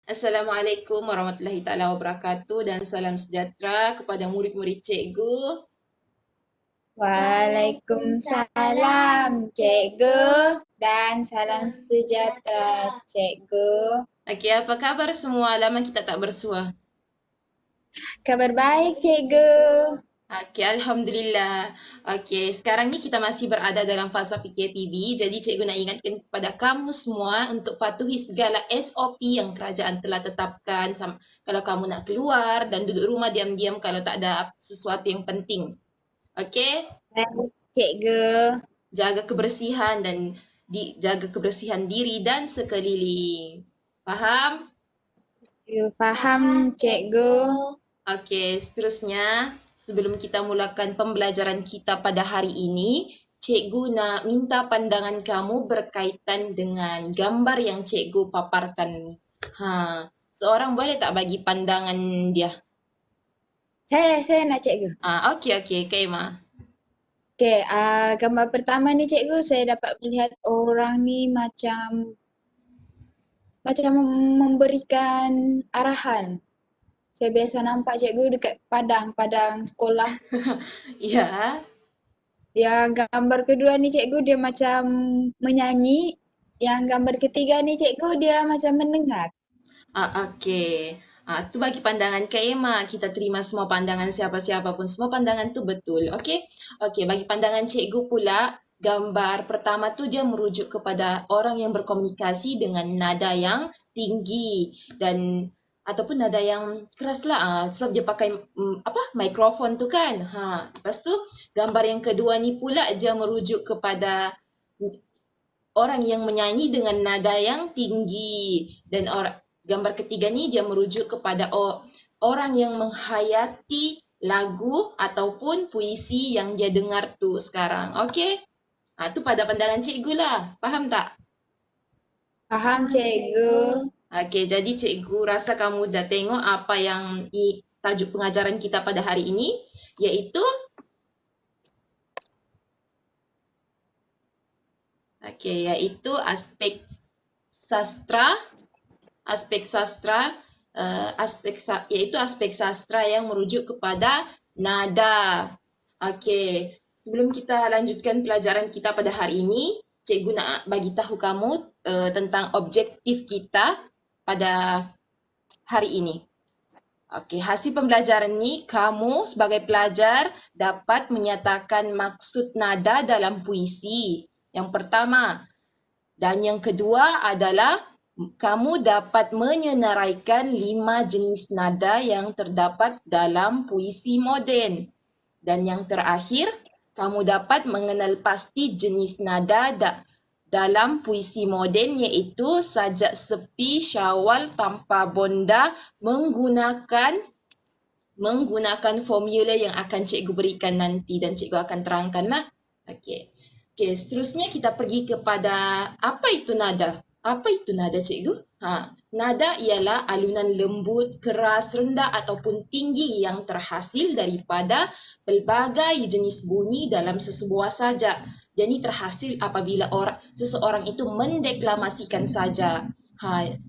Assalamualaikum warahmatullahi taala wabarakatuh dan salam sejahtera kepada murid-murid cikgu. Waalaikumsalam, Cikgu, dan salam sejahtera, Cikgu. Okey, apa khabar semua? Lama kita tak bersua. Kabar baik, Cikgu. Okey, alhamdulillah. Okey, sekarang ni kita masih berada dalam fasa PKPB. Jadi cikgu nak ingatkan kepada kamu semua untuk patuhi segala SOP yang kerajaan telah tetapkan kalau kamu nak keluar dan duduk rumah diam-diam kalau tak ada sesuatu yang penting. Okey? Baik, Cikgu. Jaga kebersihan dan jaga kebersihan diri dan sekeliling. Faham? Faham, Cikgu. Okey, seterusnya sebelum kita mulakan pembelajaran kita pada hari ini, cikgu nak minta pandangan kamu berkaitan dengan gambar yang cikgu paparkan ni. Seorang boleh tak bagi pandangan dia? Saya nak, Cikgu. Okey, Kak Emma. Okey, gambar pertama ni, Cikgu, saya dapat melihat orang ni macam memberikan arahan. Saya biasa nampak Cikgu dekat padang sekolah. Ya. Yang gambar kedua ni Cikgu dia macam menyanyi. Yang gambar ketiga ni Cikgu dia macam mendengar. Okey. Tu bagi pandangan Kak Emma. Kita terima semua pandangan siapa-siapa pun. Semua pandangan tu betul. Okey? Okey, bagi pandangan cikgu pula, gambar pertama tu dia merujuk kepada orang yang berkomunikasi dengan nada yang tinggi dan ataupun nada yang keras lah. Sebab dia pakai mikrofon tu kan. Lepas tu gambar yang kedua ni pula dia merujuk kepada orang yang menyanyi dengan nada yang tinggi dan gambar ketiga ni dia merujuk kepada orang yang menghayati lagu ataupun puisi yang dia dengar tu sekarang. Okey? Tu pada pandangan cikgu lah. Faham tak? Faham Cikgu. Okey, jadi cikgu rasa kamu dah tengok apa yang tajuk pengajaran kita pada hari ini, iaitu aspek sastra, iaitu aspek sastra yang merujuk kepada nada. Okey, sebelum kita lanjutkan pelajaran kita pada hari ini, cikgu nak bagi tahu kamu tentang objektif kita pada hari ini. Okey, hasil pembelajaran ni kamu sebagai pelajar dapat menyatakan maksud nada dalam puisi. Yang pertama. Dan yang kedua adalah kamu dapat menyenaraikan 5 jenis nada yang terdapat dalam puisi moden. Dan yang terakhir, kamu dapat mengenal pasti jenis nada dalam puisi moden iaitu sajak sepi, syawal tanpa bonda menggunakan formula yang akan cikgu berikan nanti dan cikgu akan terangkanlah. Okey, seterusnya kita pergi kepada apa itu nada? Apa itu nada cikgu? Nada ialah alunan lembut, keras, rendah ataupun tinggi yang terhasil daripada pelbagai jenis bunyi dalam sesebuah sajak. Jadi terhasil apabila seseorang itu mendeklamasikan saja.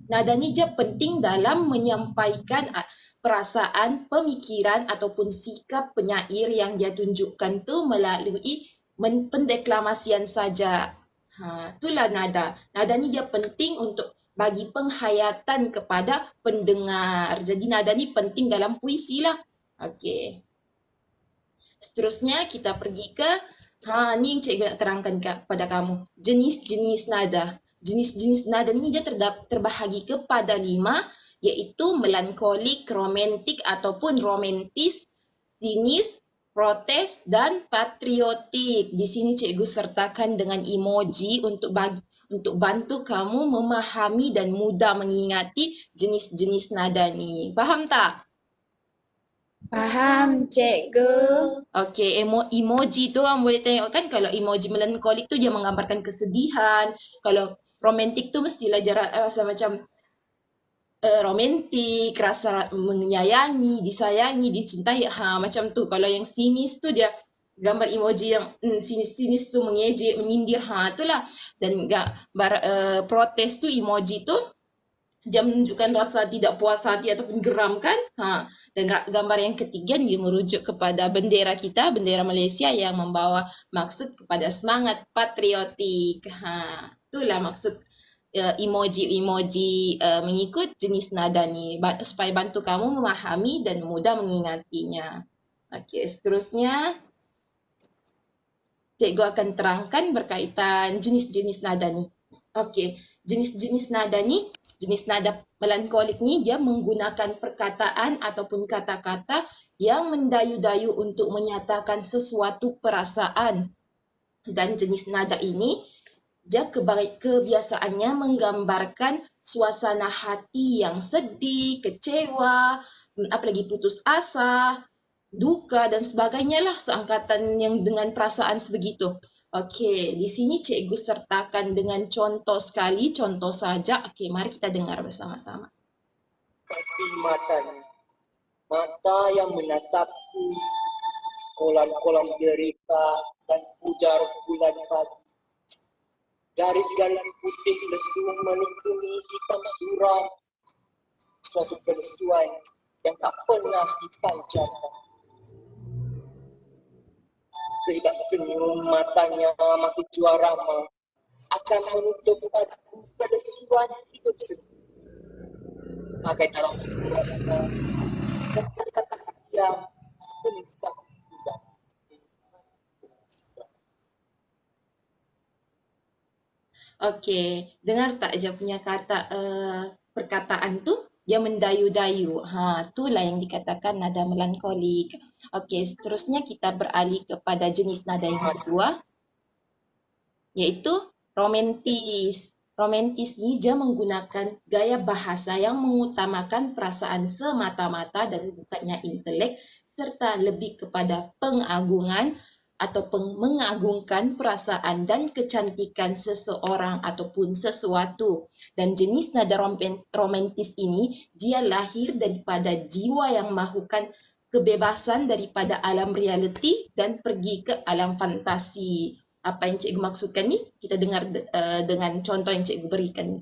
Nada ni je penting dalam menyampaikan perasaan, pemikiran ataupun sikap penyair yang dia tunjukkan tu melalui pendeklamasian saja. Itulah nada. Nada ni dia penting untuk bagi penghayatan kepada pendengar. Jadi nada ni penting dalam puisi lah. Okey. Seterusnya kita pergi ke ni yang cikgu nak terangkan kepada kamu. Jenis-jenis nada. Jenis-jenis nada ni dia terbahagi kepada 5, iaitu melankolik, romantik ataupun romantis, sinis, protes dan patriotik. Di sini cikgu sertakan dengan emoji untuk bantu kamu memahami dan mudah mengingati jenis-jenis nada ni. Faham tak? Faham Cikgu. Okey, emoji tu orang boleh tengok kan, kalau emoji melankolik tu dia menggambarkan kesedihan. Kalau romantik tu mestilah dia rasa macam romantik, rasa menyayangi, disayangi, dicintai. Macam tu. Kalau yang sinis tu dia gambar emoji yang sinis-sinis tu mengejek, menyindir. Itulah. Dan protes tu emoji tu dia menunjukkan rasa tidak puas hati ataupun geram kan. Dan gambar yang ketiga dia merujuk kepada bendera kita, bendera Malaysia yang membawa maksud kepada semangat patriotik. Itulah maksud emoji-emoji mengikut jenis nada ni supaya bantu kamu memahami dan mudah mengingatinya. Okey, seterusnya cikgu akan terangkan berkaitan jenis-jenis nada ni. Okey, jenis-jenis nada ni, jenis nada melankolik ni dia menggunakan perkataan ataupun kata-kata yang mendayu-dayu untuk menyatakan sesuatu perasaan. Dan jenis nada ini dia kebiasaannya menggambarkan suasana hati yang sedih, kecewa, apalagi putus asa, duka dan sebagainya lah, seangkatan yang dengan perasaan sebegitu. Okey, di sini cikgu sertakan dengan contoh sekali, contoh saja. Okey, mari kita dengar bersama-sama. Tapi matanya, mata yang menatapku, kolam-kolam derita dan ujar bulan pagi. Garis-garis putih lesu menekuni hitam suram, suatu peristiwa yang tak pernah dipancarkan. Sehingga senyum matanya masih juarama akan menutup aku kedesuan hidup sendiri. Pakai dalam suratnya dan kata-kata yang menikah sudah. Okey, dengar tak je punya kata perkataan tu? Dia mendayu-dayu. Itulah yang dikatakan nada melankolik. Okey, seterusnya kita beralih kepada jenis nada yang kedua, iaitu romantis. Romantis ni dia menggunakan gaya bahasa yang mengutamakan perasaan semata-mata dan bukannya intelek, serta lebih kepada pengagungan atau mengagungkan perasaan dan kecantikan seseorang ataupun sesuatu. Dan jenis nada romantis ini dia lahir daripada jiwa yang mahukan kebebasan daripada alam realiti dan pergi ke alam fantasi. Apa yang cikgu maksudkan ni? Kita dengar dengan contoh yang cikgu berikan ni.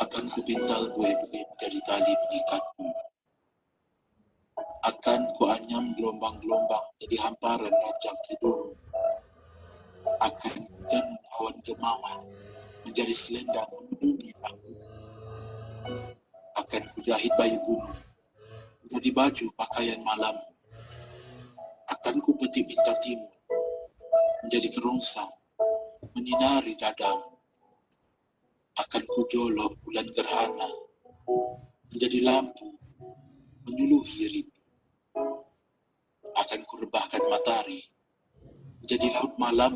Akan kupintal buih-buih dari tali pengikatku. Akan kuanyam gelombang-gelombang jadi hamparan rajang tidur. Akan tenun awan gemawan menjadi selendang menudungi aku. Akan kujahit bayu gunung menjadi baju pakaian malam. Akan kupetik bintang timur menjadi kerongsang menyinari dadamu. Akan kujolok bulan gerhana menjadi lampu menyuluhi rindu. Akan kurebahkan matahari menjadi laut malam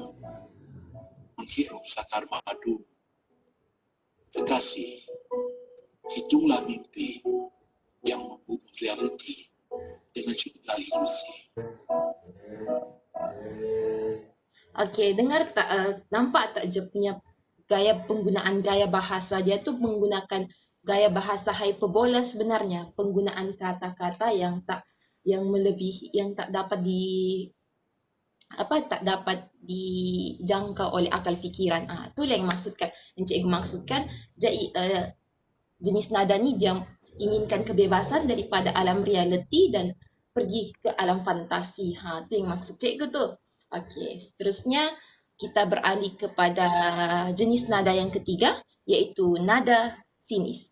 menghirup sakar madu. Kekasih, hitunglah mimpi yang membunuh realiti dengan jumlah ilusi. Okey, dengar tak? Nampak tak je punya penggunaan gaya bahasa dia tu menggunakan gaya bahasa hyperbola sebenarnya, penggunaan kata-kata yang melebihi, yang tak dapat dijangkau oleh akal fikiran. Itulah yang cikgu maksudkan. Jadi jenis nada ni dia inginkan kebebasan daripada alam realiti dan pergi ke alam fantasi. Itu yang maksud cikgu tu. Okey, seterusnya kita beralih kepada jenis nada yang ketiga, iaitu nada sinis.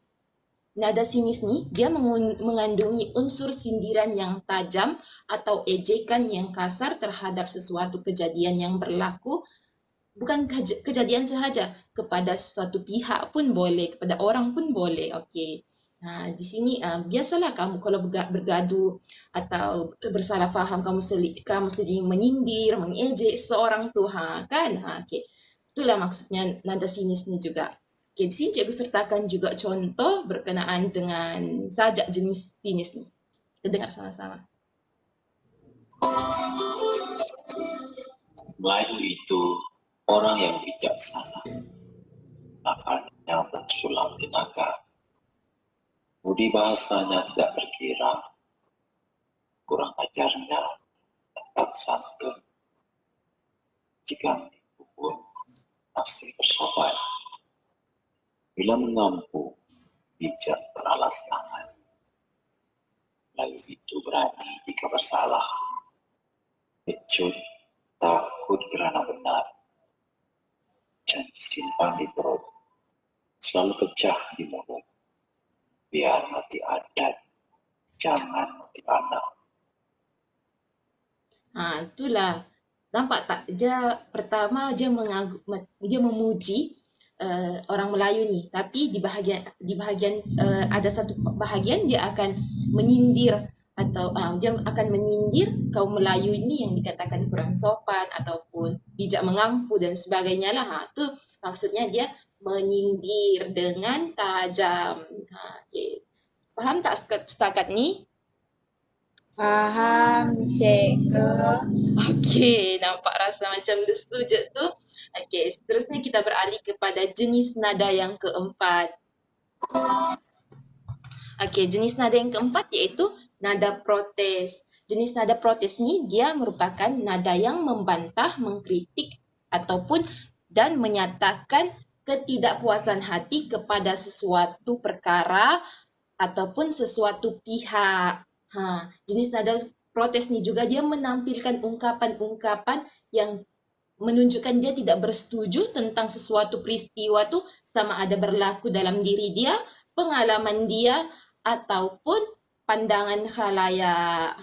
Nada sinis ni dia mengandungi unsur sindiran yang tajam atau ejekan yang kasar terhadap sesuatu kejadian yang berlaku. Bukan kejadian sahaja, kepada suatu pihak pun boleh, kepada orang pun boleh. Okey. Di sini biasalah kamu kalau bergaduh atau bersalah faham, kamu sendiri menyindir, mengejek seseorang tu, kan? Okey. Itulah maksudnya nada sinis ni juga. Okey, di sini cikgu sertakan juga contoh berkenaan dengan sajak jenis sinis ni. Kita dengar sama-sama. Melayu itu orang yang bijaksana, akalnya mensulam tenaga. Budi bahasanya tidak terkira, kurang ajarnya tetap santun. Jika menipu pun pasti bersobat. Bila mengampu, bijak beralas tangan. Lalu itu berani jika bersalah. Kecut, takut kerana benar. Janji simpan di perut, selalu pecah di mulut. Biar mati adat, jangan mati anak. Itulah. Nampak tak? Pertama dia memuji orang Melayu ni, tapi di bahagian ada satu bahagian dia akan menyindir atau dia akan menyindir kaum Melayu ini yang dikatakan kurang sopan ataupun bijak mengampu dan sebagainya lah. Tu maksudnya dia menyindir dengan tajam. Okay. Faham tak setakat ni? Faham, cikgu. Okey, nampak rasa macam lesu je tu. Okey, seterusnya kita beralih kepada jenis nada yang keempat. Okey, jenis nada yang keempat iaitu nada protes. Jenis nada protes ni dia merupakan nada yang membantah, mengkritik ataupun dan menyatakan ketidakpuasan hati kepada sesuatu perkara ataupun sesuatu pihak. Jenis nada protes ni juga dia menampilkan ungkapan-ungkapan yang menunjukkan dia tidak bersetuju tentang sesuatu peristiwa tu, sama ada berlaku dalam diri dia, pengalaman dia ataupun pandangan khalayak.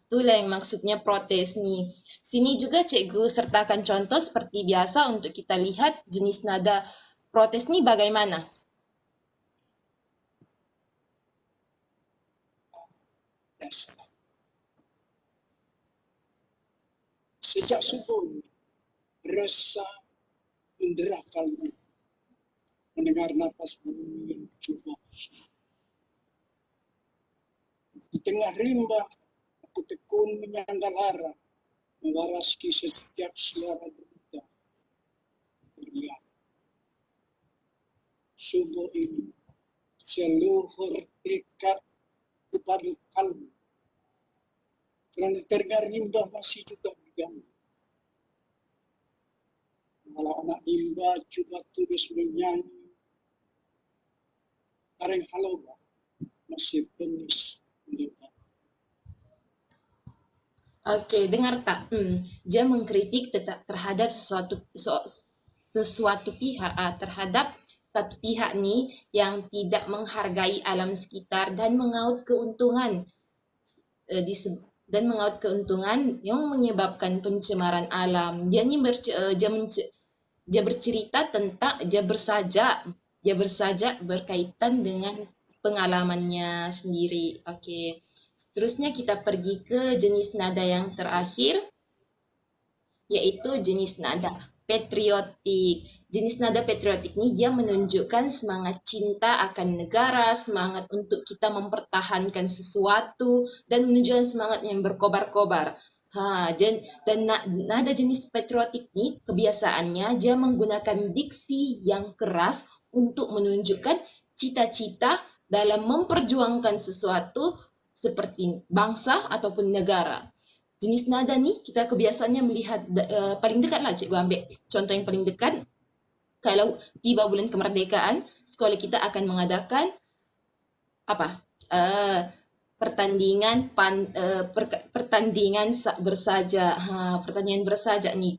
Itulah yang maksudnya protes ni. Sini juga cikgu sertakan contoh seperti biasa untuk kita lihat jenis nada protes ni bagaimana. Sejak subuh rasa mendera kalbu, mendengar napas bunyi coba. Di tengah rimba aku tekun menyandang arah, mewaraski setiap suara berita. Beriak. Subuh ini seluruh tekad kepada kalbu. Kerana terdengar rimba masih juga diganggu. Kalau anak rimba cuba terus menyanyi, areng haloba masih penis mendekat. Okey, dengar tak? Dia mengkritik terhadap sesuatu pihak, terhadap satu pihak ni yang tidak menghargai alam sekitar dan mengaut keuntungan yang menyebabkan pencemaran alam. Dia ni dia bercerita tentang dia bersajak berkaitan dengan pengalamannya sendiri. Okey. Seterusnya kita pergi ke jenis nada yang terakhir, iaitu jenis nada patriotik. Jenis nada patriotik ni dia menunjukkan semangat cinta akan negara, semangat untuk kita mempertahankan sesuatu dan menunjukkan semangat yang berkobar-kobar. Dan nada jenis patriotik ni kebiasaannya dia menggunakan diksi yang keras untuk menunjukkan cita-cita dalam memperjuangkan sesuatu seperti bangsa ataupun negara. Jenis nada ni kita kebiasaannya melihat paling dekat lah, cikgu ambil contoh yang paling dekat. Kalau tiba bulan kemerdekaan, sekolah kita akan mengadakan pertandingan bersajak. Pertandingan bersajak ni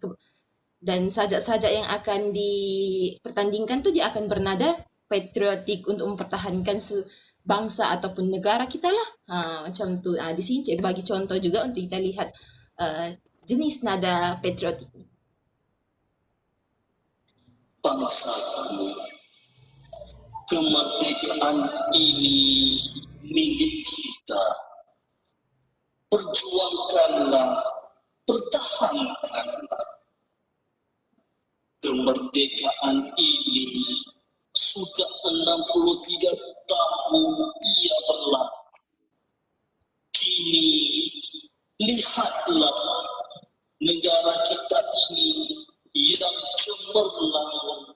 dan sajak-sajak yang akan dipertandingkan tu dia akan bernada patriotik untuk mempertahankan bangsa ataupun negara kita lah. Macam tu. Di sini cikgu bagi contoh juga untuk kita lihat jenis nada patriotik ni. Bangsaku, kemerdekaan ini milik kita. Perjuangkanlah, pertahankanlah. Kemerdekaan ini sudah 63 tahun ia berlaku. Kini lihatlah negara kita ini yang cemerlang,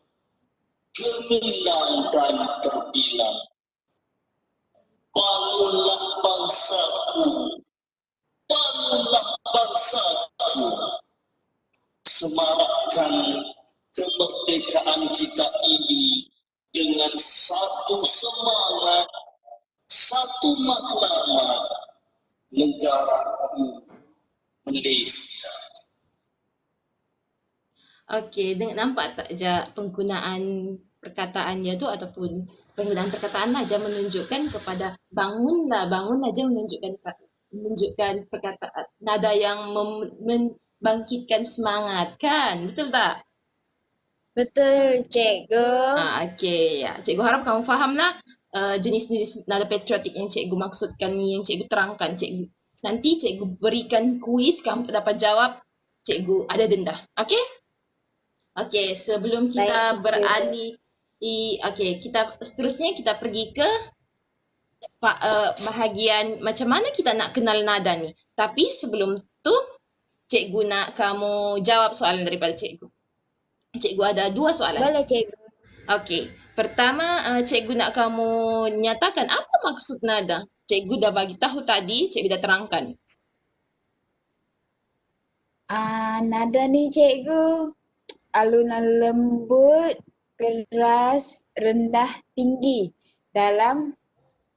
gemilang dan terbilang. Bangunlah bangsaku, bangunlah bangsaku. Semarakkan kemerdekaan kita ini dengan satu semangat, satu matlamat negaraku Malaysia. Okey, nampak tak je penggunaan perkataannya tu ataupun penggunaan perkataan aja menunjukkan kepada bangun aja menunjukkan perkataan nada yang membangkitkan semangat kan? Betul tak? Betul, cikgu. Okey, ya. Cikgu harap kamu fahamlah jenis-jenis nada patriotik yang cikgu maksudkan ni, yang cikgu terangkan. Nanti cikgu berikan kuis, kamu tak dapat jawab, cikgu ada denda. Okey? Okey, sebelum kita Baik, cikgu. beralih, seterusnya kita pergi ke bahagian macam mana kita nak kenal nada ni. Tapi sebelum tu, cikgu nak kamu jawab soalan daripada cikgu. Cikgu ada 2 soalan. Boleh, cikgu. Okey, pertama cikgu nak kamu nyatakan apa maksud nada. Cikgu dah bagi tahu tadi, cikgu dah terangkan. Nada ni cikgu, alunan lembut, keras, rendah, tinggi dalam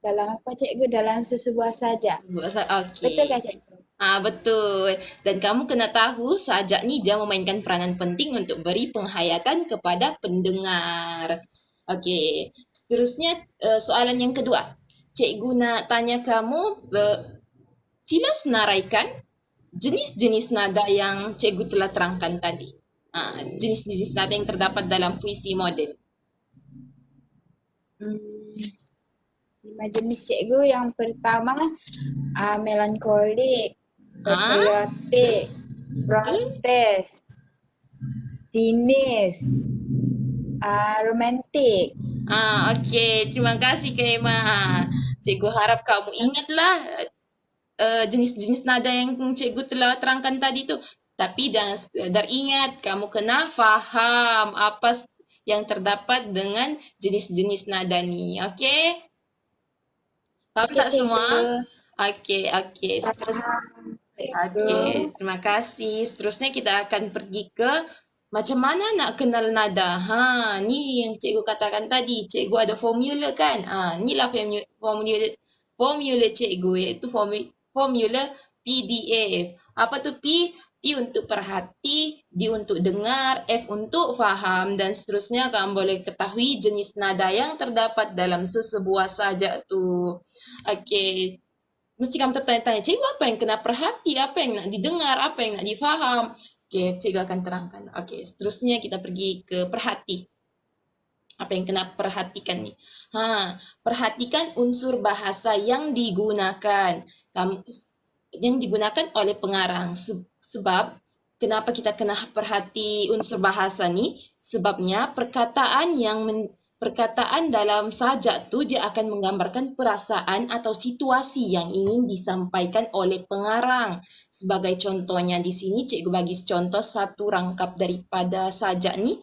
apa cikgu? Dalam sesebuah sajak. Okey. Betul kan cikgu? Betul. Dan kamu kena tahu sajak ni dia memainkan peranan penting untuk beri penghayatan kepada pendengar. Okey. Seterusnya soalan yang kedua. Cikgu nak tanya kamu, sila senaraikan jenis-jenis nada yang cikgu telah terangkan tadi. Jenis-jenis nada yang terdapat dalam puisi moden. 5 jenis cikgu. Yang pertama, melankolik, patriotik, protes, sinis, romantik. Okey. Terima kasih Kak Emma. Cikgu harap kamu ingatlah jenis-jenis nada yang cikgu telah terangkan tadi tu. Tapi jangan sekadar ingat, kamu kena faham apa yang terdapat dengan jenis-jenis nada ni. Okey? Faham tak semua? Okey. Okey, terima kasih. Seterusnya kita akan pergi ke macam mana nak kenal nada. Ni yang cikgu katakan tadi. Cikgu ada formula kan? Inilah formula cikgu, iaitu formula PDF. Apa tu P? P untuk perhati, D untuk dengar, F untuk faham dan seterusnya kamu boleh ketahui jenis nada yang terdapat dalam sesebuah sajak tu. Okey. Mesti kamu tertanya-tanya, cikgu apa yang kena perhati, apa yang nak didengar, apa yang nak difaham. Okey, cikgu akan terangkan. Okey, seterusnya kita pergi ke perhati. Apa yang kena perhatikan ni? Perhatikan unsur bahasa yang digunakan. Yang digunakan oleh pengarang. Sebab kenapa kita kena perhati unsur bahasa ni? Sebabnya perkataan dalam sajak tu dia akan menggambarkan perasaan atau situasi yang ingin disampaikan oleh pengarang. Sebagai contohnya di sini cikgu bagi contoh satu rangkap daripada sajak ni.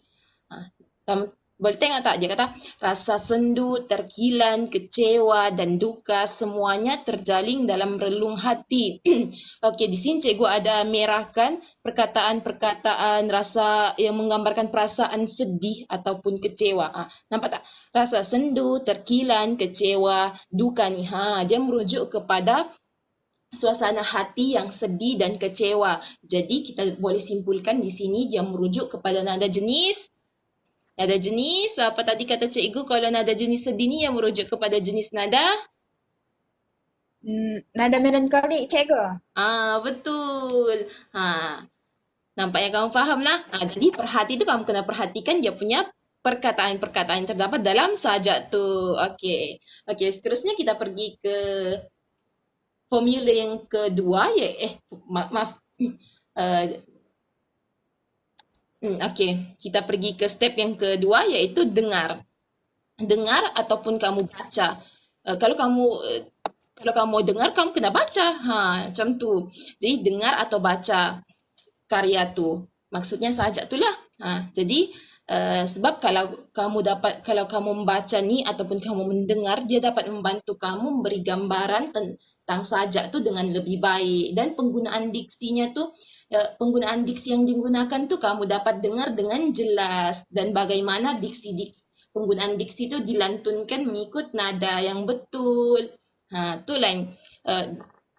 Kamu boleh tengok tak? Dia kata rasa sendu, terkilan, kecewa dan duka semuanya terjalin dalam relung hati. Okey, di sini cikgu ada merahkan perkataan-perkataan rasa yang menggambarkan perasaan sedih ataupun kecewa. Nampak tak? Rasa sendu, terkilan, kecewa, duka ni. Dia merujuk kepada suasana hati yang sedih dan kecewa. Jadi kita boleh simpulkan di sini dia merujuk kepada nada jenis. Nada jenis, apa tadi kata cikgu kalau nada jenis sedih ni yang merujuk kepada jenis nada? Nada melankolik cikgu. Betul. Nampaknya kamu faham lah. Jadi perhati tu kamu kena perhatikan dia punya perkataan-perkataan yang terdapat dalam sajak tu. Okey. Seterusnya kita pergi ke formula yang kedua. Okey, kita pergi ke step yang kedua iaitu dengar. Dengar ataupun kamu baca. Kalau kamu dengar, kamu kena baca. Macam tu. Jadi dengar atau baca karya tu. Maksudnya sajak tu lah. Jadi sebab kalau kamu membaca ni ataupun kamu mendengar, dia dapat membantu kamu memberi gambaran tentang sajak tu dengan lebih baik. Dan penggunaan diksinya tu, penggunaan diksi yang digunakan tu kamu dapat dengar dengan jelas dan bagaimana diksi-diksi penggunaan diksi itu dilantunkan mengikut nada yang betul. Tu lain.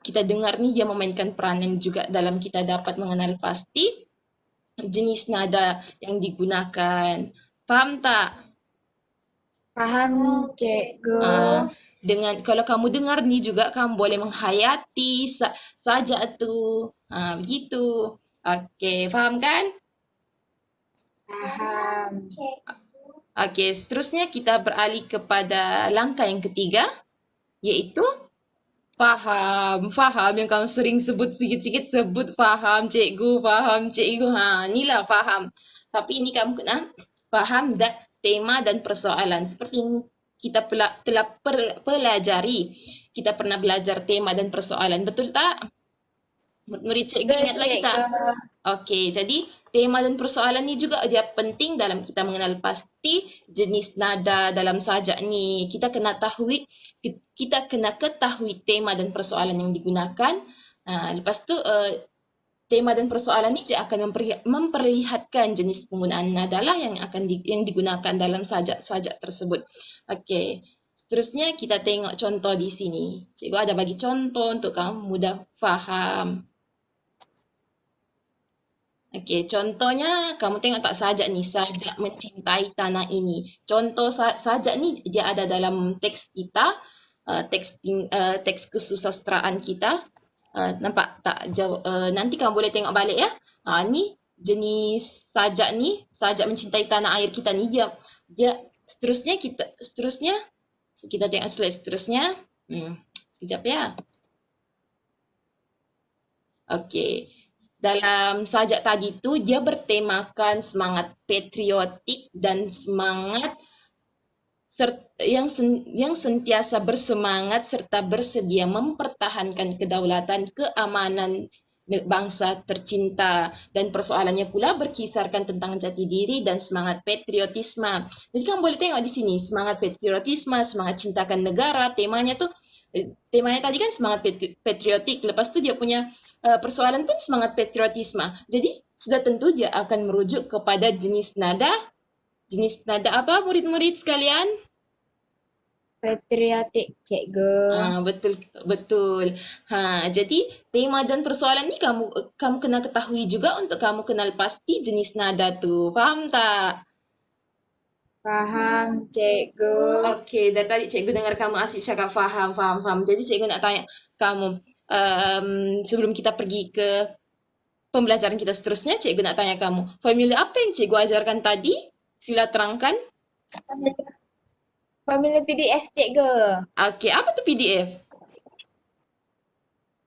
Kita dengar ni dia memainkan peranan juga dalam kita dapat mengenal pasti jenis nada yang digunakan. Faham tak? Faham, cikgu. Dengan kalau kamu dengar ni juga kamu boleh menghayati saja tu. Begitu. Okey, faham kan? Faham. Okey, seterusnya kita beralih kepada langkah yang ketiga, iaitu faham. Faham yang kamu sering sebut sikit-sikit, sebut faham cikgu, faham cikgu. Inilah faham. Tapi ini kamu kena faham tema dan persoalan. Seperti yang kita telah pelajari. Kita pernah belajar tema dan persoalan, betul tak? Murid cikgu ingat lagi tak? Okey, jadi tema dan persoalan ni juga dia penting dalam kita mengenal pasti jenis nada dalam sajak ni. Kita kena ketahui tema dan persoalan yang digunakan. Lepas tu tema dan persoalan ni dia akan memperlihatkan jenis penggunaan nada lah yang digunakan dalam sajak tersebut. Okey. Seterusnya kita tengok contoh di sini. Cikgu ada bagi contoh untuk kamu mudah faham. Okey, contohnya kamu tengok tak sajak ni, sajak mencintai tanah ini. Contoh sajak ni dia ada dalam teks kita, teks kesusastraan kita. Nampak tak? Nanti kamu boleh tengok balik ya. Ni jenis sajak ni, sajak mencintai tanah air kita ni dia seterusnya kita tengok slide seterusnya. Sekejap ya. Okey. Dalam sajak tadi tu dia bertemakan semangat patriotik dan semangat yang sentiasa bersemangat serta bersedia mempertahankan kedaulatan, keamanan bangsa tercinta, dan persoalannya pula berkisarkan tentang jati diri dan semangat patriotisme. Jadi kamu boleh tengok di sini semangat patriotisme, semangat cintakan negara, temanya tadi kan semangat patriotik, lepas tu dia punya persoalan pun semangat patriotisme. Jadi sudah tentu dia akan merujuk kepada jenis nada apa murid-murid sekalian? Patriotik, cikgu. Betul. Jadi tema dan persoalan ni kamu kena ketahui juga untuk kamu kenal pasti jenis nada tu. Faham tak? Faham, cikgu. Okey, dari tadi cikgu dengar kamu asyik cakap faham. Jadi cikgu nak tanya kamu, sebelum kita pergi ke pembelajaran kita seterusnya, cikgu nak tanya kamu, formula apa yang cikgu ajarkan tadi? Sila terangkan. Formula PDF, cikgu. Okey, apa tu PDF?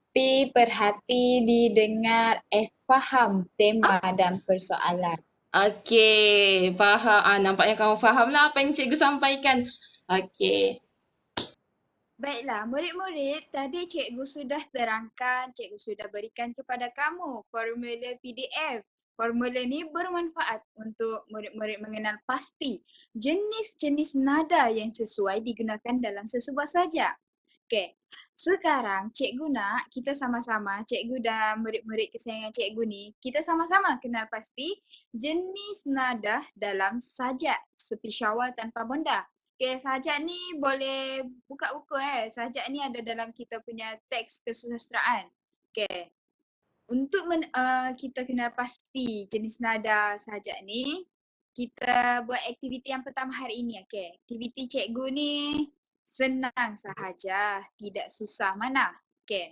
P perhati, didengar, F faham tema dan persoalan. Okey, faham. Nampaknya kamu faham lah apa yang cikgu sampaikan. Okey. Baiklah, murid-murid, tadi cikgu sudah terangkan, cikgu sudah berikan kepada kamu formula PDF. Formula ni bermanfaat untuk murid-murid mengenal pasti jenis-jenis nada yang sesuai digunakan dalam sesebuah sajak. Okey, sekarang cikgu nak kita sama-sama, cikgu dan murid-murid kesayangan cikgu ni, kita sama-sama kenal pasti jenis nada dalam sajak seperti Syawal tanpa bonda. Okey, sajak ni boleh buka buku Sajak ni ada dalam kita punya teks kesusastraan. Okey. Untuk kita kenal pasti jenis nada sajak ni, kita buat aktiviti yang pertama hari ini. Okey. Aktiviti cikgu ni senang sahaja, tidak susah mana. Okey.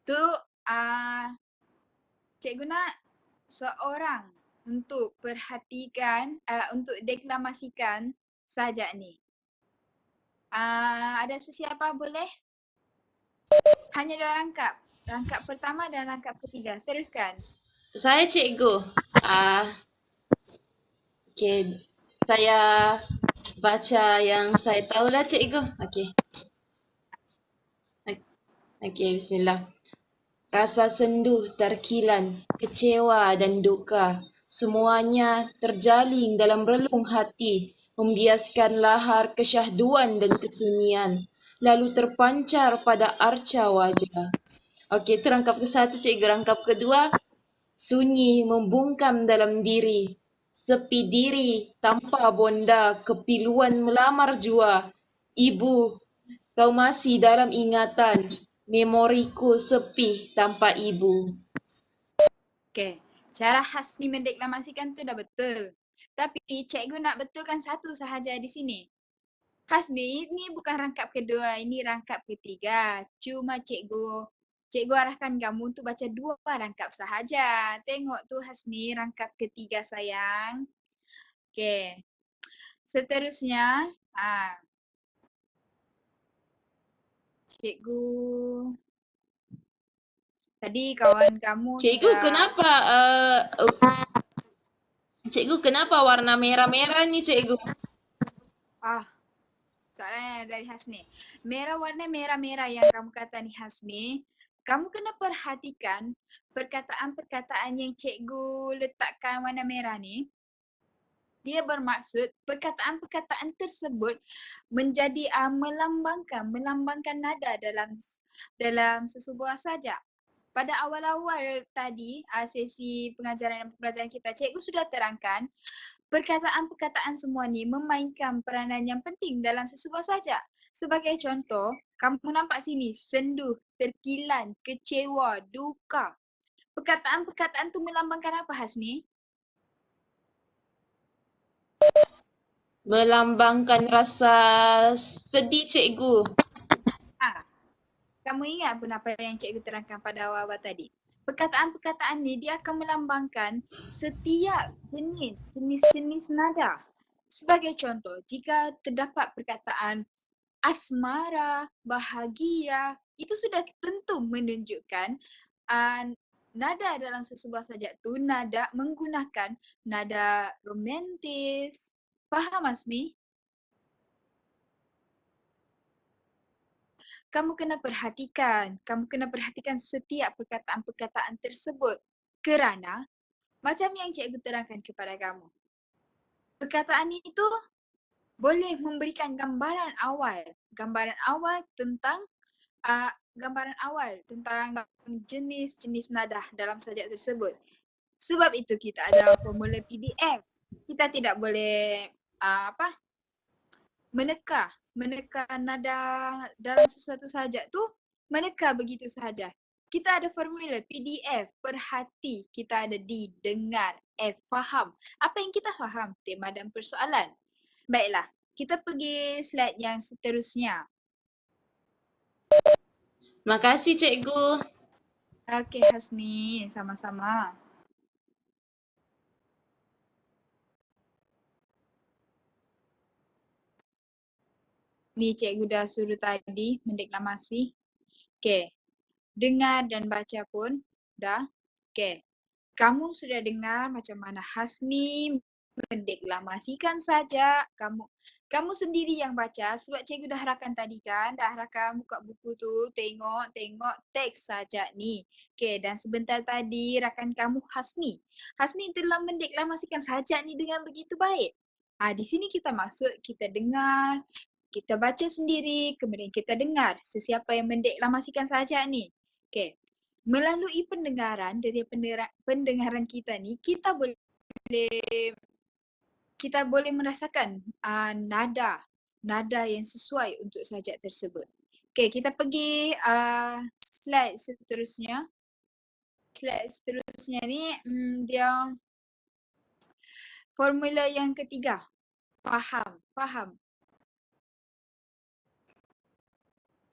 Tu cikgu nak seorang untuk perhatikan, untuk deklamasikan sajak ni. Ada sesiapa boleh? Hanya 2 rangkap. Rangkap pertama dan rangkap ketiga. Teruskan. Saya cikgu. Okey. Saya baca yang saya tahulah cikgu. Okey, bismillah. Rasa sendu terkilan, kecewa dan duka. Semuanya terjalin dalam relung hati, membiaskan lahar kesyahduan dan kesunyian, lalu terpancar pada arca wajah. Okey, itu rangkap ke-1 cikgu. Rangkap kedua, sunyi membungkam dalam diri. sepi diri tanpa bonda, kepiluan melamar jua. Ibu, kau masih dalam ingatan, memoriku sepi tanpa ibu. Okey, cara Hasni mendeklamasikan tu dah betul. Tapi cikgu nak betulkan satu sahaja di sini. Hasni, ini bukan rangkap kedua, ini rangkap ketiga. Cuma cikgu arahkan kamu untuk baca 2 rangkap sahaja. Tengok tu Hasni, rangkap ketiga sayang. Okey. Seterusnya, cikgu tadi kawan kamu Cikgu, sudah kenapa warna merah-merah ni cikgu? Soalan dari Hasni. Warna merah-merah yang kamu kata ni Hasni, kamu kena perhatikan perkataan-perkataan yang cikgu letakkan warna merah ni. Dia bermaksud perkataan-perkataan tersebut menjadi melambangkan nada dalam sesebuah sajak. Pada awal-awal tadi sesi pengajaran dan pembelajaran kita, cikgu sudah terangkan perkataan-perkataan semua ni memainkan peranan yang penting dalam sesebuah sajak. Sebagai contoh, kamu nampak sini senduh, terkilan, kecewa, duka. Perkataan-perkataan tu melambangkan apa Hasni? Melambangkan rasa sedih cikgu. Kamu ingat pun apa yang cikgu terangkan pada awal-awal tadi? Perkataan-perkataan ni dia akan melambangkan setiap jenis nada. Sebagai contoh, jika terdapat perkataan asmara, bahagia, itu sudah tentu menunjukkan nada dalam sesebuah sajak tu menggunakan nada romantis. Faham Asmi? Kamu kena perhatikan setiap perkataan-perkataan tersebut kerana macam yang cikgu terangkan kepada kamu. Perkataan itu boleh memberikan gambaran awal tentang jenis-jenis nada dalam sajak tersebut. Sebab itu kita ada formula PDF. Kita tidak boleh meneka nada dalam sesuatu sajak tu, meneka begitu sahaja. Kita ada formula PDF, perhati, kita ada D, dengar, F, faham. Apa yang kita faham? Tema dan persoalan. Baiklah, kita pergi slide yang seterusnya. Makasih cikgu. Okey Hasni, sama-sama. Ni cikgu dah suruh tadi mendeklamasi. Okey. Dengar dan baca pun dah. Okey. Kamu sudah dengar macam mana Hasni mendeklamasikan saja. Kamu sendiri yang baca sebab cikgu dah arahkan tadi kan. Dah arahkan buka buku tu, tengok teks sajak ni. Okey, dan sebentar tadi rakan kamu Hasni. Hasni telah mendeklamasikan sajak ni dengan begitu baik. Di sini kita maksud kita dengar, kita baca sendiri, kemudian kita dengar sesiapa yang mendeklamasikan sajak ni. Okey. Melalui pendengaran dari pendengaran kita ni, kita boleh merasakan nada yang sesuai untuk sajak tersebut. Okey, kita pergi slide seterusnya. Slide seterusnya ni dia formula yang ketiga. Faham.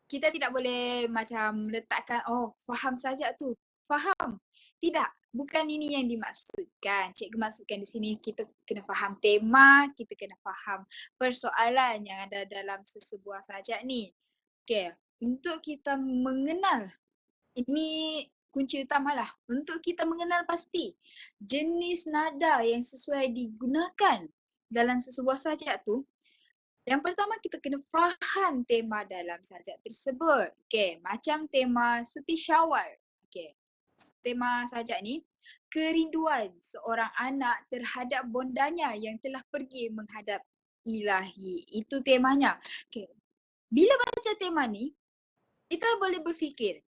Kita tidak boleh macam letakkan faham sajak tu. Faham. Tidak, bukan ini yang dimaksudkan. Cikgu maksudkan di sini kita kena faham tema, kita kena faham persoalan yang ada dalam sesebuah sajak ni. Okey, untuk kita mengenal, ini kunci utamalah. Untuk kita mengenal pasti jenis nada yang sesuai digunakan dalam sesebuah sajak tu, yang pertama kita kena faham tema dalam sajak tersebut. Okey, macam tema Suti Syawal. Okey. Tema sajak ni, kerinduan seorang anak terhadap bondanya yang telah pergi menghadap Ilahi. Itu temanya. Okey. Bila baca tema ni, kita boleh berfikir.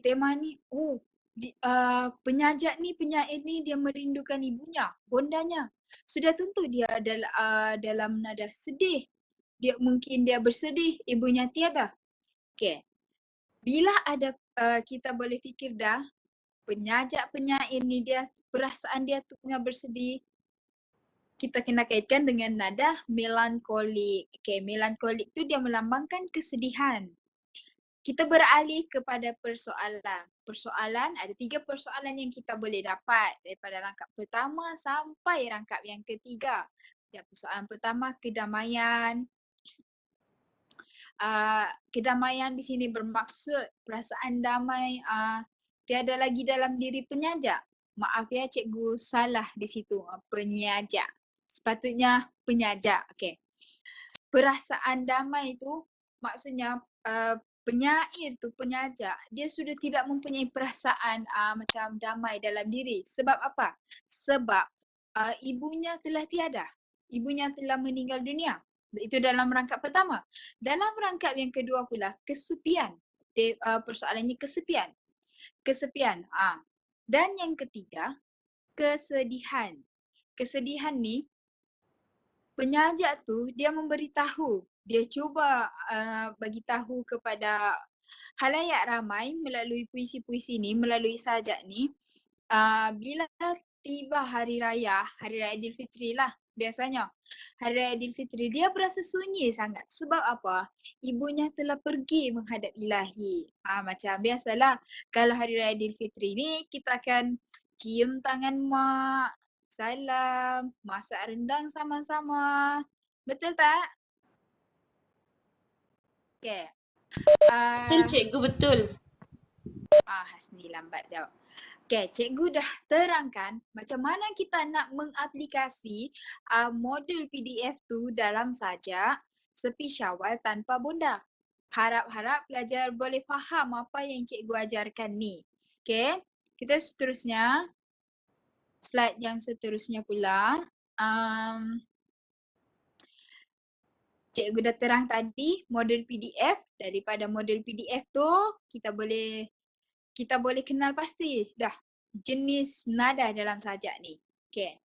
Tema ni, Penyair ni dia merindukan ibunya, bondanya. Sudah tentu dia dalam nada sedih. Mungkin dia bersedih, ibunya tiada. Okey. Bila ada kita boleh fikir dah, penyair ni dia perasaan dia tengah bersedih, kita kena kaitkan dengan nada melankolik. Okey, melankolik tu dia melambangkan kesedihan. Kita beralih kepada persoalan. Persoalan, ada 3 persoalan yang kita boleh dapat daripada rangkap pertama sampai rangkap yang ketiga. Persoalan pertama, kedamaian. Kedamaian di sini bermaksud perasaan damai tiada lagi dalam diri penyajak. Maaf ya, cikgu salah di situ. Penyajak. Sepatutnya penyajak. Okey. Perasaan damai itu maksudnya penyair tu, penyajak, dia sudah tidak mempunyai perasaan macam damai dalam diri. Sebab apa? Sebab ibunya telah tiada. Ibunya telah meninggal dunia. Itu dalam rangkap pertama. Dalam rangkap yang kedua pula, kesepian. Persoalannya kesepian. Kesepian. Dan yang ketiga, kesedihan. Kesedihan ni, penyajak tu dia memberitahu, dia cuba bagi tahu kepada halayak ramai melalui puisi-puisi ni, melalui sajak ni, bila tiba hari raya Aidilfitri lah biasanya. Hari raya Aidilfitri dia berasa sunyi sangat. Sebab apa? Ibunya telah pergi menghadap ilahi. Macam biasalah kalau hari raya Aidilfitri ni kita akan cium tangan mak, salam, masak rendang sama-sama. Betul tak? Okay. Betul cikgu, betul. Hasni lambat jawab. Okay, cikgu dah terangkan macam mana kita nak mengaplikasi modul PDF tu dalam sajak Sepi Syawal tanpa bonda. Harap-harap pelajar boleh faham apa yang cikgu ajarkan ni. Okay, kita seterusnya. Slide yang seterusnya pula. Cikgu dah terang tadi modul PDF. Daripada modul PDF tu kita boleh kenal pasti dah jenis nada dalam sajak ni. Okay.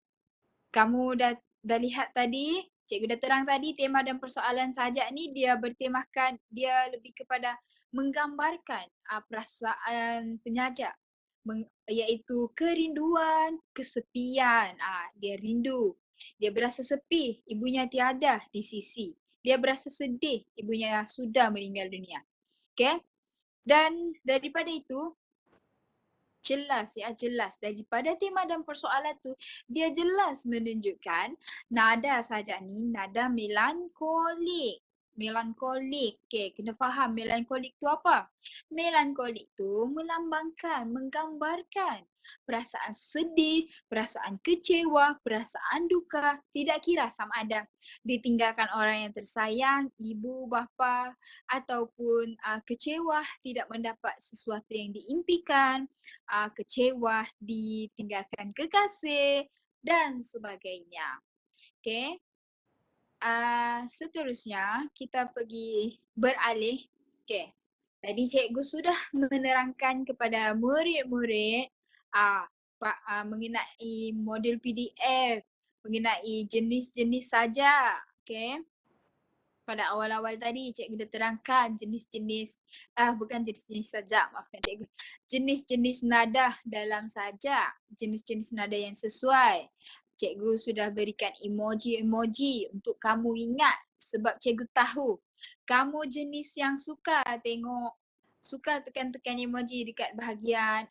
Kamu dah lihat tadi, cikgu dah terang tadi tema dan persoalan sajak ni dia bertemakan, dia lebih kepada menggambarkan perasaan penyajak. Iaitu kerinduan, kesepian. Dia rindu, dia berasa sepi, ibunya tiada di sisi. Dia berasa sedih, ibunya sudah meninggal dunia. Okay. Dan daripada itu, jelas daripada tema dan persoalan tu dia jelas menunjukkan nada sajak ni nada melankolik. Okay, kena faham melankolik tu apa? Melankolik tu melambangkan, menggambarkan perasaan sedih, perasaan kecewa, perasaan duka, tidak kira sama ada ditinggalkan orang yang tersayang, ibu, bapa, ataupun kecewa tidak mendapat sesuatu yang diimpikan, kecewa ditinggalkan kekasih dan sebagainya. Okay. Seterusnya kita pergi beralih. Okay. Tadi cikgu sudah menerangkan kepada murid-murid mengenai modul PDF, mengenai jenis-jenis sajak. Okay. Pada awal-awal tadi cikgu dah terangkan jenis-jenis, bukan jenis-jenis sajak, maafkan cikgu. Jenis-jenis nada dalam sajak, jenis-jenis nada yang sesuai. Cikgu sudah berikan emoji-emoji untuk kamu ingat sebab cikgu tahu kamu jenis yang suka tekan-tekan emoji dekat bahagian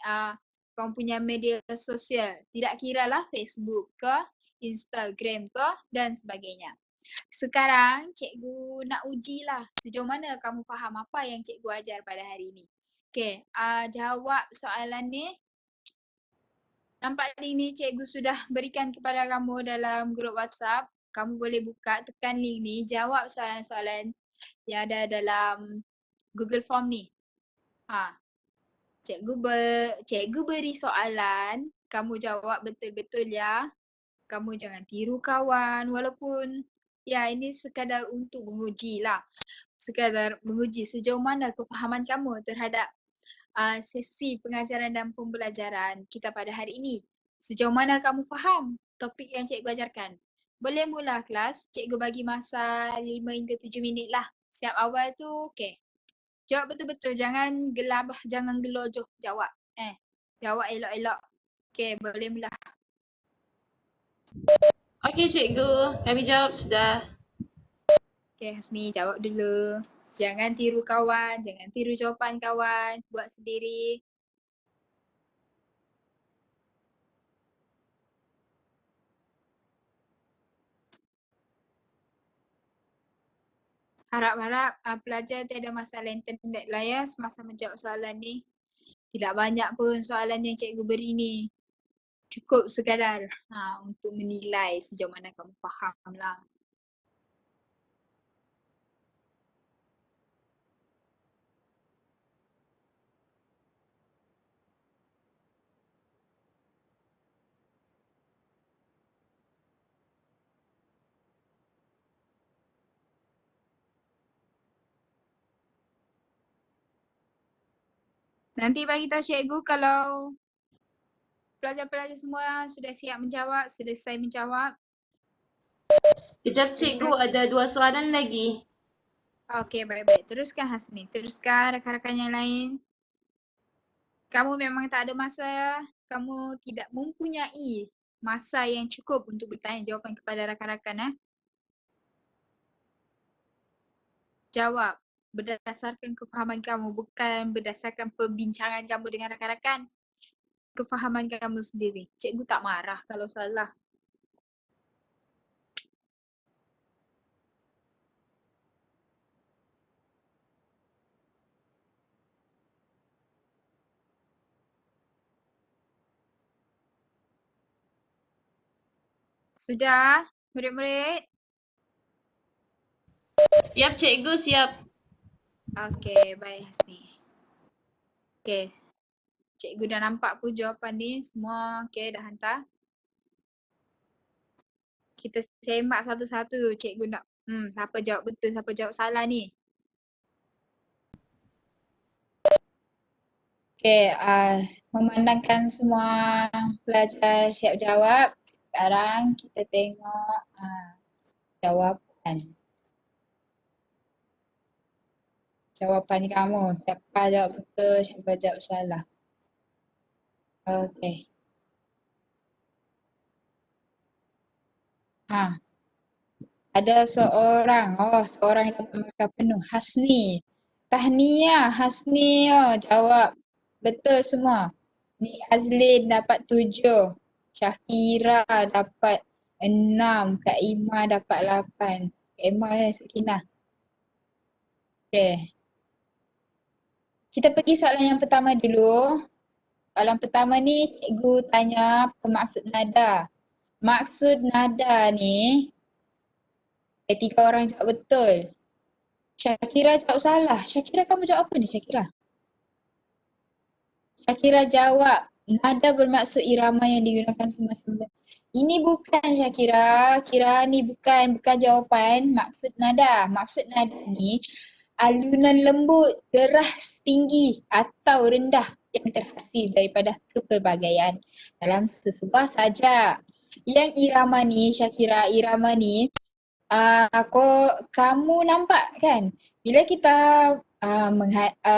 kamu punya media sosial. Tidak kira lah Facebook ke, Instagram ke dan sebagainya. Sekarang cikgu nak ujilah sejauh mana kamu faham apa yang cikgu ajar pada hari ini. Okay, jawab soalan ni. Nampak link ni cikgu sudah berikan kepada kamu dalam grup WhatsApp. Kamu boleh buka, tekan link ni, jawab soalan-soalan yang ada dalam Google Form ni. Cikgu beri soalan, kamu jawab betul-betul ya. Kamu jangan tiru kawan walaupun ya ini sekadar untuk menguji lah. Sekadar menguji sejauh mana kefahaman kamu terhadap sesi pengajaran dan pembelajaran kita pada hari ini. Sejauh mana kamu faham topik yang cikgu ajarkan? Boleh mula kelas, cikgu bagi masa 5 hingga 7 minit lah. Siap awal tu, okey. Jawab betul-betul, jangan gelabah, jangan gelojoh jawab. Jawab elok-elok. Okey, boleh mula. Okey cikgu, kami jawab sudah. Okey, Hasni jawab dulu. Jangan tiru kawan, jangan tiru jawapan kawan. Buat sendiri. Harap-harap pelajar tiada masalah internet lah ya semasa menjawab soalan ni. Tidak banyak pun soalan yang cikgu beri ni. Cukup sekadar untuk menilai sejauh mana kamu faham lah. Nanti bagi tahu cikgu kalau pelajar-pelajar semua sudah siap menjawab, selesai menjawab. Kejap cikgu, ada 2 soalan lagi. Okey, baik-baik. Teruskan Hasni. Teruskan rakan-rakan yang lain. Kamu memang tak ada masa, kamu tidak mempunyai masa yang cukup untuk bertanya jawapan kepada rakan-rakan. Jawab berdasarkan kefahaman kamu, bukan berdasarkan perbincangan kamu dengan rakan-rakan. Kefahaman kamu sendiri. Cikgu tak marah kalau salah. Sudah, murid-murid? Siap cikgu, siap. Okey, baik Hasni. Okey. Cikgu dah nampak pun jawapan ni semua okey dah hantar. Kita semak satu-satu cikgu nak siapa jawab betul, siapa jawab salah ni. Okey, memandangkan semua pelajar siap jawab. Sekarang kita tengok jawapan. Jawapan kamu, siapa jawab betul, siapa jawab salah. Okey. Ada seorang dapat markah penuh. Hasni. Tahniah Hasni jawab betul semua. Ni Azlin dapat 7. Syakira dapat 6. Kak Ima dapat 8. Kak Ima Sakinah. Okay. Kita pergi soalan yang pertama dulu. Soalan pertama ni cikgu tanya apa maksud nada. Maksud nada ni 3 orang jawab betul. Syakira jawab salah. Syakira kamu jawab apa ni Syakira? Syakira jawab nada bermaksud irama yang digunakan semasa. Ini bukan Syakira. Kira ni bukan jawapan maksud nada. Maksud nada ni alunan lembut, deras, tinggi atau rendah yang terhasil daripada kepelbagaian dalam sesebuah sajak. Yang irama ni Syakira, irama ni kamu nampak kan? Bila kita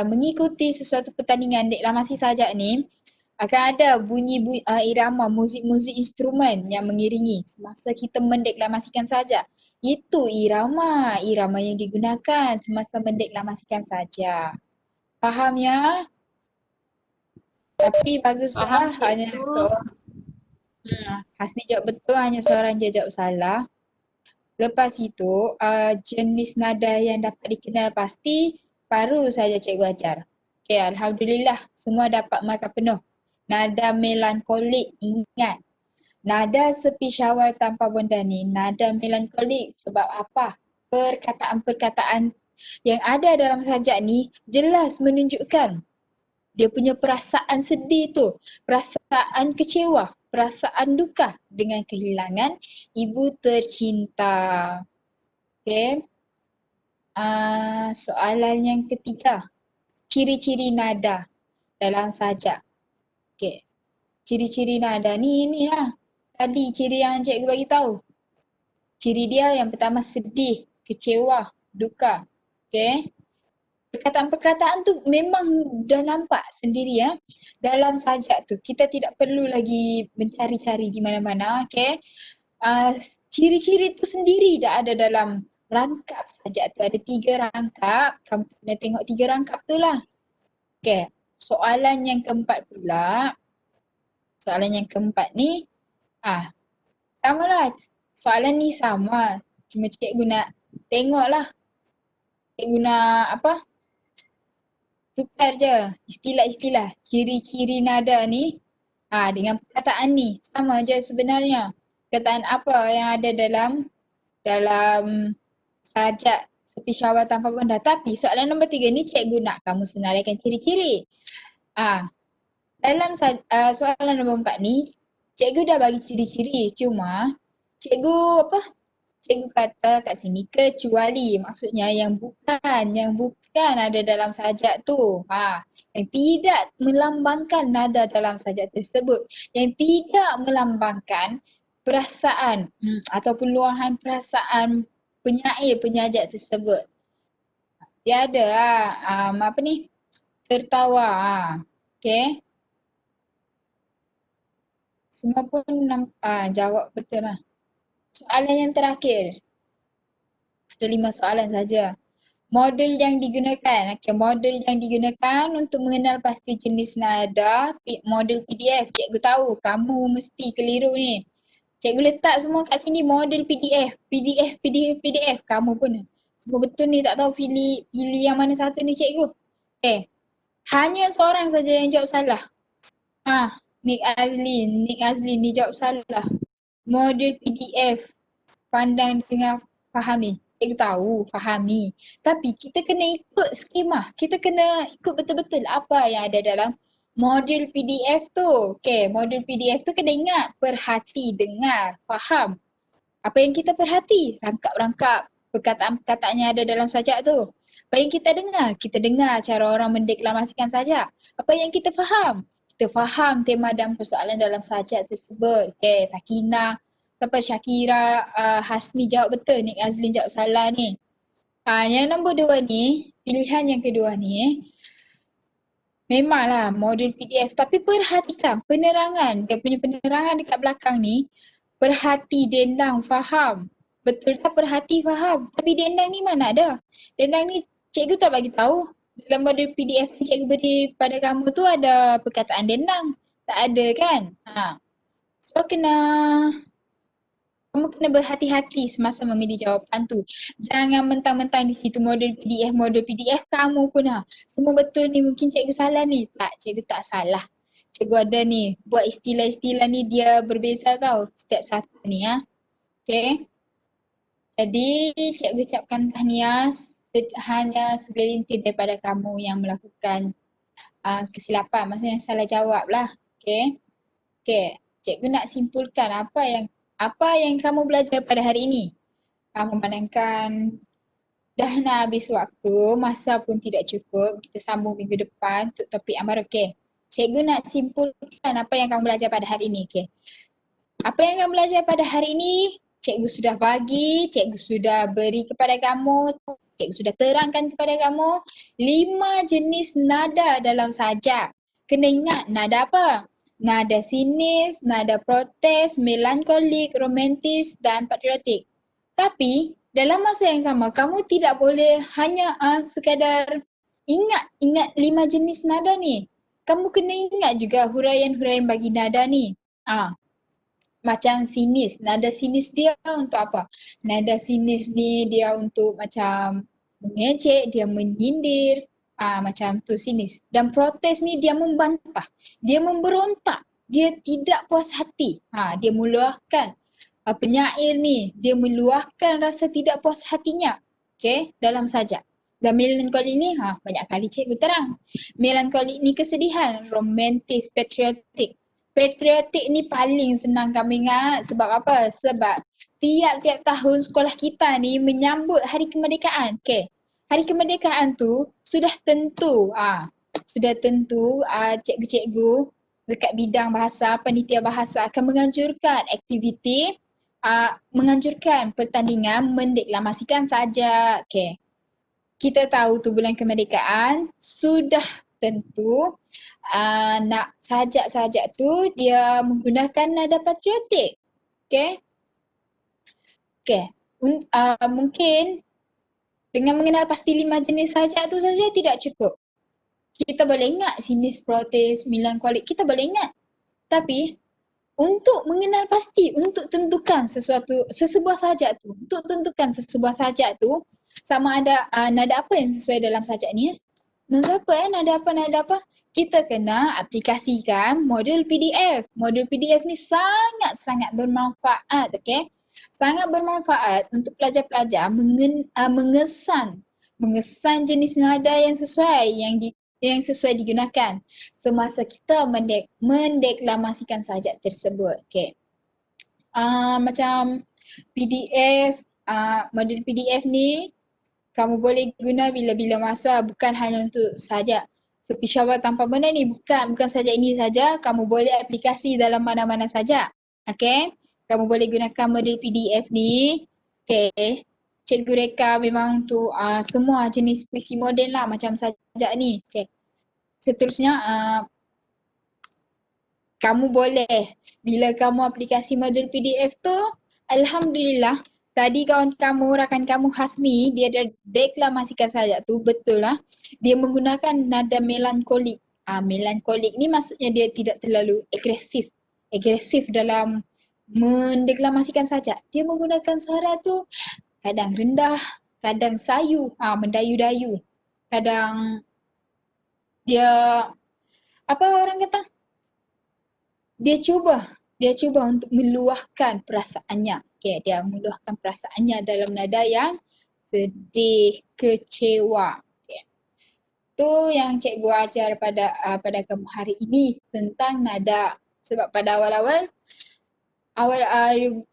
mengikuti sesuatu pertandingan deklamasi sajak ni akan ada bunyi irama muzik-muzik instrumen yang mengiringi semasa kita mendeklamasikan sajak. Itu irama yang digunakan semasa mendeklamasikan sajak. Faham ya? Tapi baguslah hanya seorang. Hasni jawab betul, hanya seorang je jawab salah. Lepas itu, jenis nada yang dapat dikenal pasti baru saja cikgu ajar. Okay, Alhamdulillah semua dapat markah penuh. Nada melankolik, ingat. Nada sepi syawal tanpa bonda ni, nada melankolik sebab apa? Perkataan-perkataan yang ada dalam sajak ni jelas menunjukkan dia punya perasaan sedih tu, perasaan kecewa, perasaan duka dengan kehilangan ibu tercinta. Okay. Soalan yang ketiga, ciri-ciri nada. dalam sajak. Okey. Ciri-ciri nada ni lah. Tadi ciri yang cikgu bagi tahu. Ciri dia yang pertama sedih, kecewa, duka. Okey. Perkataan-perkataan tu memang dah nampak sendiri ya. Dalam sajak tu kita tidak perlu lagi mencari-cari di mana-mana. Okey. Ciri-ciri tu sendiri dah ada dalam rangkap sajak tu. Ada 3 rangkap. Kamu kena tengok 3 rangkap tu lah. Okey. Soalan yang keempat pula. Soalan yang keempat ni sama lah. Soalan ni sama. Cuma cikgu nak tengok lah. Cikgu nak tukar je istilah-istilah. Ciri-ciri nada ni dengan perkataan ni sama je sebenarnya. Perkataan apa yang ada dalam sajak sepi syawal tanpa benda. Tapi soalan nombor 3 ni cikgu nak kamu senaraikan ciri-ciri. Dalam soalan nombor 4 ni, cikgu dah bagi ciri-ciri. Cuma cikgu kata kat sini kecuali, maksudnya yang bukan ada dalam sajak tu. Yang tidak melambangkan nada dalam sajak tersebut. Yang tidak melambangkan perasaan ataupun luahan perasaan penyair-penyajak tersebut. Dia ada tertawa. Okey. Semua pun jawab betul lah. Soalan yang terakhir. Ada 5 soalan saja. Modul yang digunakan. Okay, modul yang digunakan untuk mengenal pasti jenis nada. Modul PDF. Cikgu tahu kamu mesti keliru ni. Cikgu letak semua kat sini modul PDF. PDF. Kamu pun semua betul ni, tak tahu pilih yang mana satu ni cikgu. Okay. Hanya seorang saja yang jawab salah. Nick Azlin ni jawab salah. Modul PDF. Pandang, dengar, fahami. Cikgu tahu, fahami. Tapi kita kena ikut skema. Kita kena ikut betul-betul apa yang ada dalam modul PDF tu. Okay, modul PDF tu kena ingat. Perhati, dengar, faham. Apa yang kita perhati? Rangkap-rangkap perkataan-perkataan yang ada dalam sajak tu. Apa yang kita dengar cara orang mendeklamasikan sajak. Apa yang kita faham? Kita faham tema dan persoalan dalam sajak tersebut. Okay, Sakinah, Syakira, Hasni jawab betul, Nick Azlin jawab salah ni. Yang nombor 2 ni, pilihan yang kedua ni, memanglah modul PDF tapi perhatikan penerangan. Dia punya penerangan dekat belakang ni, perhati, dendang, faham. Betul tak perhati, faham? Tapi dendang ni mana ada? Dendang ni cikgu tak bagi tahu. Dalam modul PDF yang cikgu beri pada kamu tu ada perkataan dendang. Tak ada kan? So kamu kena berhati-hati semasa memilih jawapan tu. Jangan mentang-mentang di situ modul PDF kamu pun semua betul ni, mungkin cikgu salah ni. Tak, cikgu tak salah. Cikgu ada ni, buat istilah-istilah ni dia berbeza tau setiap satu ni Okay. Jadi cikgu ucapkan tahniah hanya segelintir daripada kamu yang melakukan kesilapan, maksudnya salah jawab lah. Okay. Cikgu nak simpulkan apa yang kamu belajar pada hari ini. Memandangkan dah nak habis waktu, masa pun tidak cukup. Kita sambung minggu depan untuk topik yang baru. Okay. Cikgu nak simpulkan apa yang kamu belajar pada hari ini. Okay. Apa yang kamu belajar pada hari ini, cikgu sudah bagi, cikgu sudah beri kepada kamu, cikgu sudah terangkan kepada kamu 5 jenis nada dalam sajak. Kena ingat nada apa? Nada sinis, nada protes, melankolik, romantis dan patriotik. Tapi dalam masa yang sama kamu tidak boleh hanya sekadar ingat 5 jenis nada ni. Kamu kena ingat juga huraian-huraian bagi nada ni. Macam sinis, nada sinis dia untuk apa? Nada sinis ni dia untuk macam mengejek, dia menyindir. Macam tu sinis. Dan protes ni dia membantah, dia memberontak, dia tidak puas hati. Dia meluahkan penyair ni, dia meluahkan rasa tidak puas hatinya. Okay, dalam sajak. Dan melankolik ni banyak kali cikgu terang. Melankolik ni kesedihan, romantis, patriotik. Patriotik ni paling senang kami ingat. Sebab apa? Sebab tiap-tiap tahun sekolah kita ni menyambut hari kemerdekaan. Okay. Hari kemerdekaan tu sudah tentu sudah tentu cikgu-cikgu dekat bidang bahasa, panitia bahasa akan menganjurkan aktiviti menganjurkan pertandingan mendeklamasikan sajak. Okay. Kita tahu tu bulan kemerdekaan sudah tentu nak sajak-sajak tu dia menggunakan nada patriotik. Okay. Okay. Mungkin dengan mengenal pasti 5 jenis sajak tu saja tidak cukup. Kita boleh ingat sinis, protes, melankolik, kita boleh ingat. Tapi untuk mengenal pasti, untuk tentukan sesebuah sajak tu, untuk tentukan sesebuah sajak tu sama ada nada apa yang sesuai dalam sajak ni. Nada apa nada apa? Kita kena aplikasikan modul PDF. Modul PDF ni sangat-sangat bermanfaat, okey? Sangat bermanfaat untuk pelajar-pelajar mengesan jenis nada yang sesuai yang sesuai digunakan semasa kita mendeklamasikan sajak tersebut. Okay. Macam PDF, modul PDF ni kamu boleh guna bila-bila masa, bukan hanya untuk sajak seperti syawal tanpa benda ni, bukan saja ini saja, kamu boleh aplikasi dalam mana-mana saja. Okay. Kamu boleh gunakan modul PDF ni. Okay. Cikgu reka memang tu semua jenis puisi moden lah macam sajak ni. Okay. Seterusnya kamu boleh bila kamu aplikasi modul PDF tu, alhamdulillah tadi rakan kamu Hasmi dia dah deklamasikan sajak tu, betul lah. Dia menggunakan nada melankolik. Melankolik ni maksudnya dia tidak terlalu agresif dalam mendeklamasikan sajak. Dia menggunakan suara tu kadang rendah, kadang sayu, mendayu-dayu. Kadang dia apa orang kata? Dia cuba untuk meluahkan perasaannya. Okay, dia meluahkan perasaannya dalam nada yang sedih, kecewa. Okay. Tu yang cikgu ajar pada kamu hari ini tentang nada. Sebab pada awal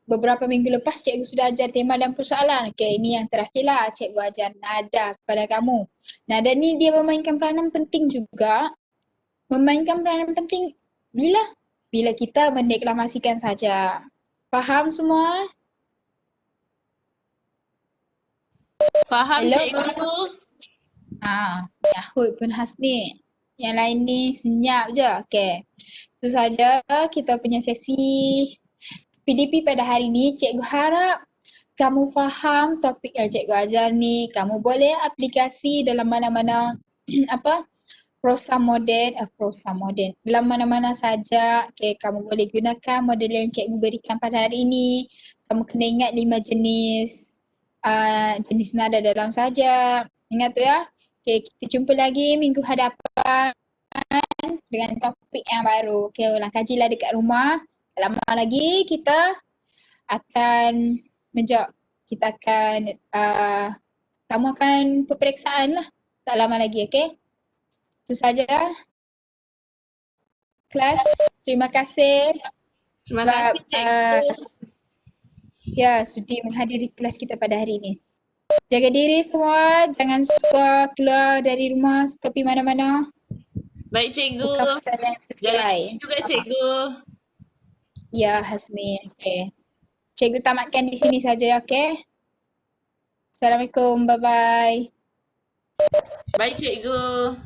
beberapa minggu lepas cikgu sudah ajar tema dan persoalan. Okay, ini yang terakhir lah cikgu ajar nada kepada kamu. Nada ni dia memainkan peranan penting juga. Memainkan peranan penting bila kita mendeklamasikan saja. Faham semua? Faham Hello? cikgu? Yahud pun Hasni. Yang lain ni senyap je. Okay. Itu saja kita punya sesi PDP pada hari ni. Cikgu harap kamu faham topik yang cikgu ajar ni. Kamu boleh aplikasi dalam mana-mana prosa moden dalam mana-mana saja. Okay, kamu boleh gunakan model yang cikgu berikan pada hari ini. Kamu kena ingat 5 jenis nada dalam sajak. Ingat tu ya. Okay, kita jumpa lagi minggu hadapan dengan topik yang baru. Okay, ulang kajilah dekat rumah. Tak lama lagi kita akan menjawab. Kamu akan peperiksaan lah. Tak lama lagi, okay? Itu saja kelas. Terima kasih. Terima kasih cikgu. Sudi menghadiri kelas kita pada hari ini. Jaga diri semua, jangan suka keluar dari rumah, suka pergi mana-mana. Baik cikgu. Bukan pasal yang sesuai. Jalan juga cikgu. Ya Hasmi, okay. Cikgu tamatkan di sini saja, okay? Assalamualaikum, bye-bye. Baik cikgu.